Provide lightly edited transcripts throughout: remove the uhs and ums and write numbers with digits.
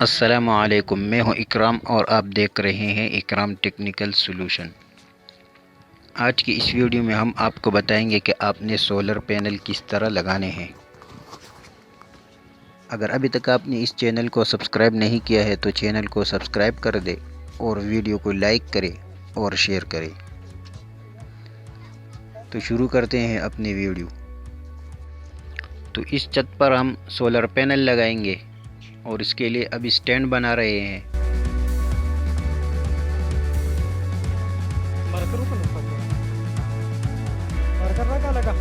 अस्सलामुअलैकुम, मैं हूं इकराम और आप देख रहे हैं इकराम टेक्निकल सॉल्यूशन। आज की इस वीडियो में हम आपको बताएंगे कि आपने सोलर पैनल किस तरह लगाने हैं। अगर अभी तक आपने इस चैनल को सब्सक्राइब नहीं किया है तो चैनल को सब्सक्राइब कर दें और वीडियो को लाइक करें और शेयर करें। तो शुरू करते हैं अपनी वीडियो। तो इस छत पर हम सोलर पैनल लगाएंगे और इसके लिए अभी स्टैंड बना रहे हैं। मार्कर लगा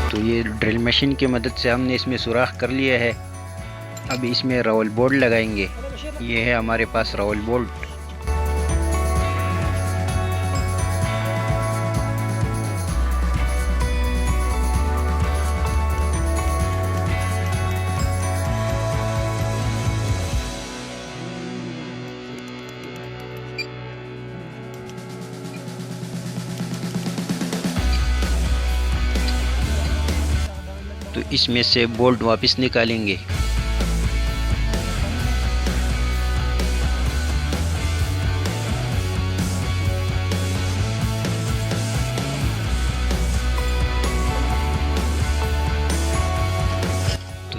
तो ये ड्रिल मशीन की मदद से हमने इसमें सुराख कर लिया है। अब इसमें रोल बोर्ड लगाएंगे। ये है हमारे पास रोल बोर्ड। तो इसमें से बोल्ट वापस निकालेंगे। तो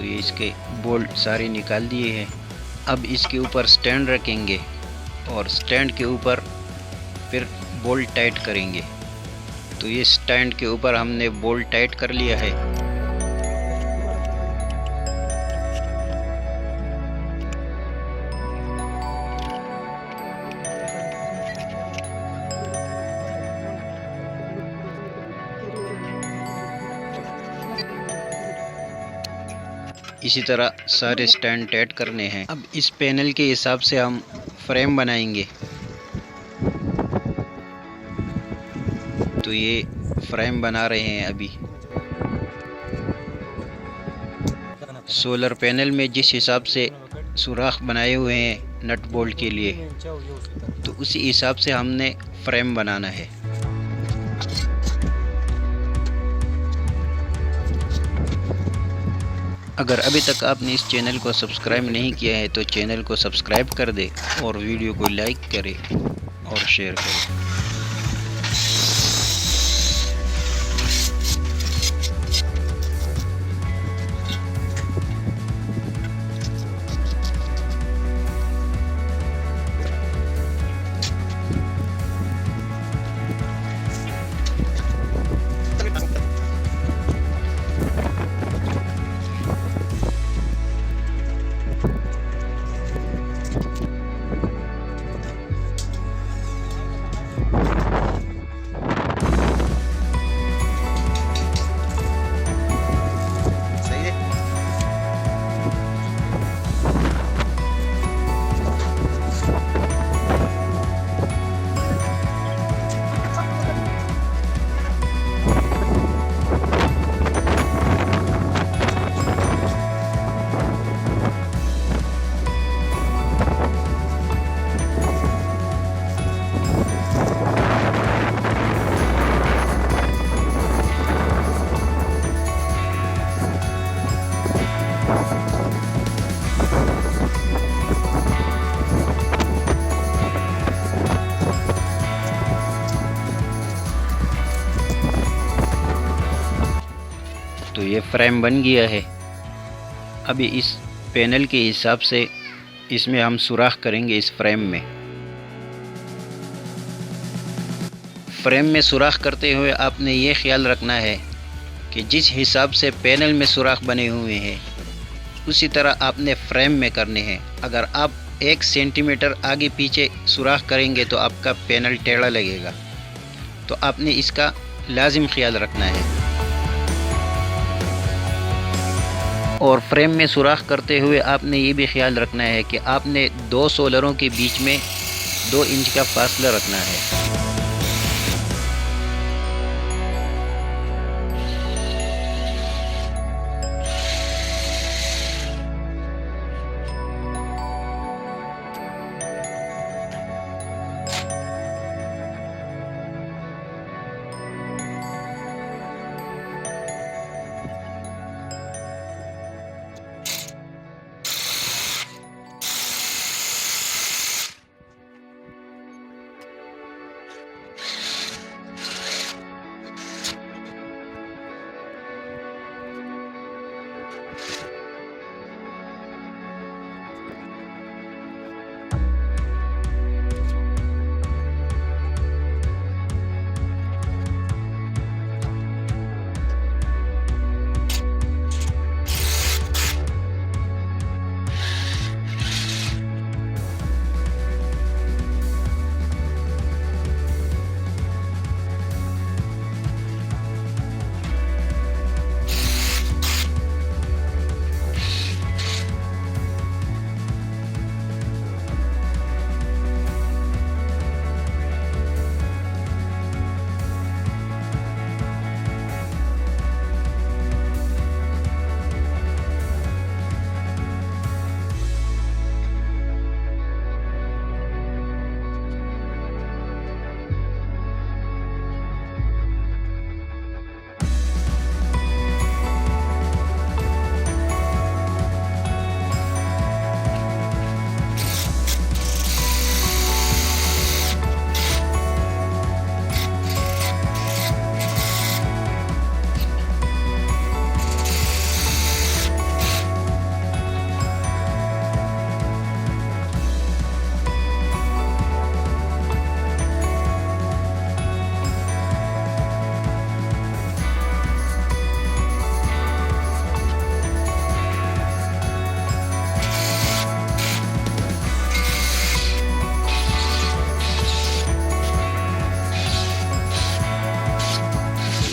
ये इसके बोल्ट सारे निकाल दिए हैं। अब इसके ऊपर स्टैंड रखेंगे और स्टैंड के ऊपर फिर बोल्ट टाइट करेंगे। तो ये स्टैंड के ऊपर हमने बोल्ट टाइट कर लिया है। इसी तरह सारे स्टैंड टाइट करने हैं। अब इस पैनल के हिसाब से हम फ्रेम बनाएंगे। तो ये फ्रेम बना रहे हैं अभी। सोलर पैनल में जिस हिसाब से सुराख बनाए हुए हैं नट बोल्ट के लिए, तो उसी हिसाब से हमने फ्रेम बनाना है। अगर अभी तक आपने इस चैनल को सब्सक्राइब नहीं किया है तो चैनल को सब्सक्राइब कर दें और वीडियो को लाइक करें और शेयर करें। तो ये फ्रेम बन गया है। अभी इस पैनल के हिसाब से इसमें हम सुराख करेंगे इस फ्रेम में। फ्रेम में सुराख करते हुए आपने ये ख्याल रखना है कि जिस हिसाब से पैनल में सुराख बने हुए हैं उसी तरह आपने फ्रेम में करने हैं। अगर आप 1 सेंटीमीटर आगे पीछे सुराख करेंगे तो आपका पैनल टेढ़ा लगेगा, तो आपने इसका लाजिम ख्याल रखना है। और फ्रेम में सुराख करते हुए आपने ये भी ख्याल रखना है कि आपने 2 सोलरों के बीच में 2 इंच का फासला रखना है।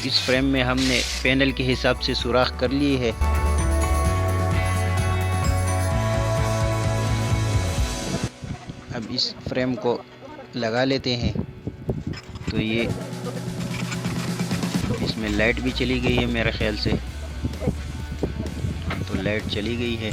इस फ्रेम में हमने पैनल के हिसाब से सुराख कर ली है। अब इस फ्रेम को लगा लेते हैं। तो ये इसमें लाइट भी चली गई है मेरे ख्याल से, तो लाइट चली गई है।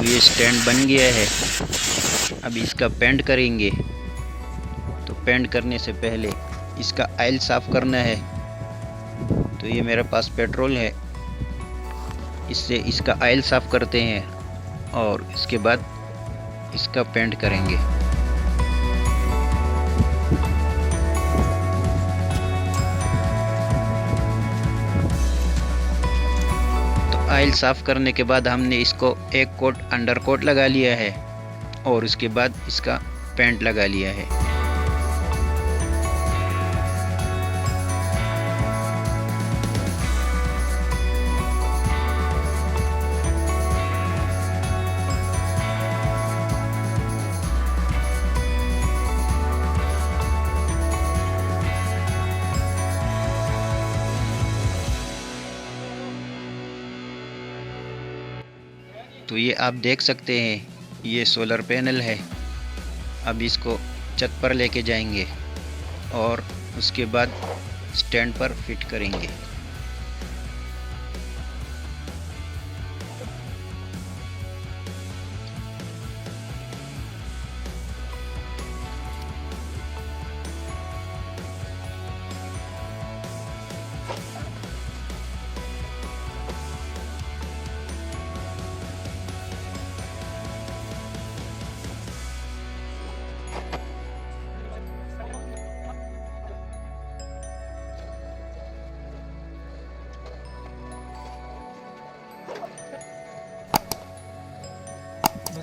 ये स्टैंड बन गया है। अब इसका पेंट करेंगे। तो पेंट करने से पहले इसका ऑयल साफ़ करना है। तो ये मेरे पास पेट्रोल है, इससे इसका ऑयल साफ़ करते हैं और इसके बाद इसका पेंट करेंगे। तो ऑयल साफ़ करने के बाद हमने इसको एक कोट अंडर कोट लगा लिया है और उसके बाद इसका पेंट लगा लिया है। तो ये आप देख सकते हैं, ये सोलर पैनल है। अब इसको छत पर लेके जाएंगे और उसके बाद स्टैंड पर फिट करेंगे।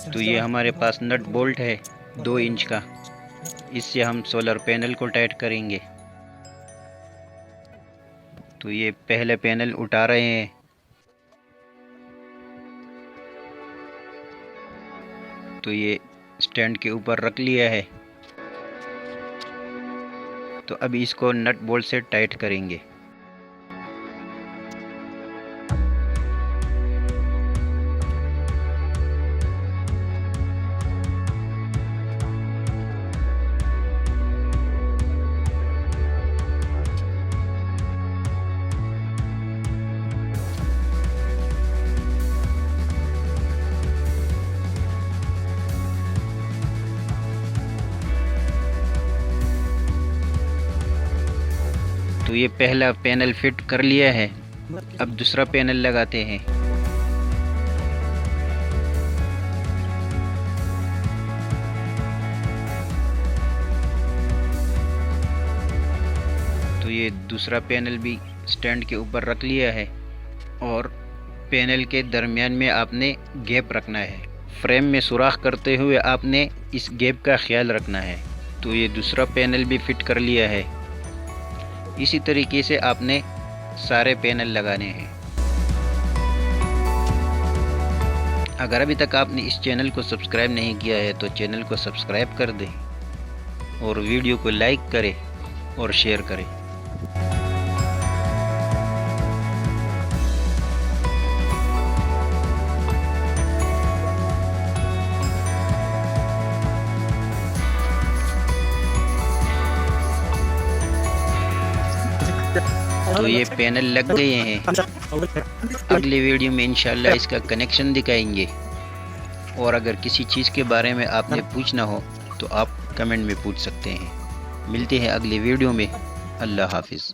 तो ये हमारे पास नट बोल्ट है 2 इंच का, इससे हम सोलर पैनल को टाइट करेंगे। तो ये पहले पैनल उठा रहे हैं। तो ये स्टैंड के ऊपर रख लिया है। तो अब इसको नट बोल्ट से टाइट करेंगे। तो ये पहला पैनल फिट कर लिया है। अब दूसरा पैनल लगाते हैं। तो ये दूसरा पैनल भी स्टैंड के ऊपर रख लिया है और पैनल के दरमियान में आपने गैप रखना है। फ्रेम में सुराख करते हुए आपने इस गैप का ख्याल रखना है। तो ये दूसरा पैनल भी फिट कर लिया है। इसी तरीके से आपने सारे पैनल लगाने हैं। अगर अभी तक आपने इस चैनल को सब्सक्राइब नहीं किया है तो चैनल को सब्सक्राइब कर दें और वीडियो को लाइक करें और शेयर करें। तो ये पैनल लग गए हैं। अगले वीडियो में इंशाल्लाह इसका कनेक्शन दिखाएंगे। और अगर किसी चीज़ के बारे में आपने पूछना हो तो आप कमेंट में पूछ सकते हैं। मिलते हैं अगले वीडियो में। अल्लाह हाफिज़।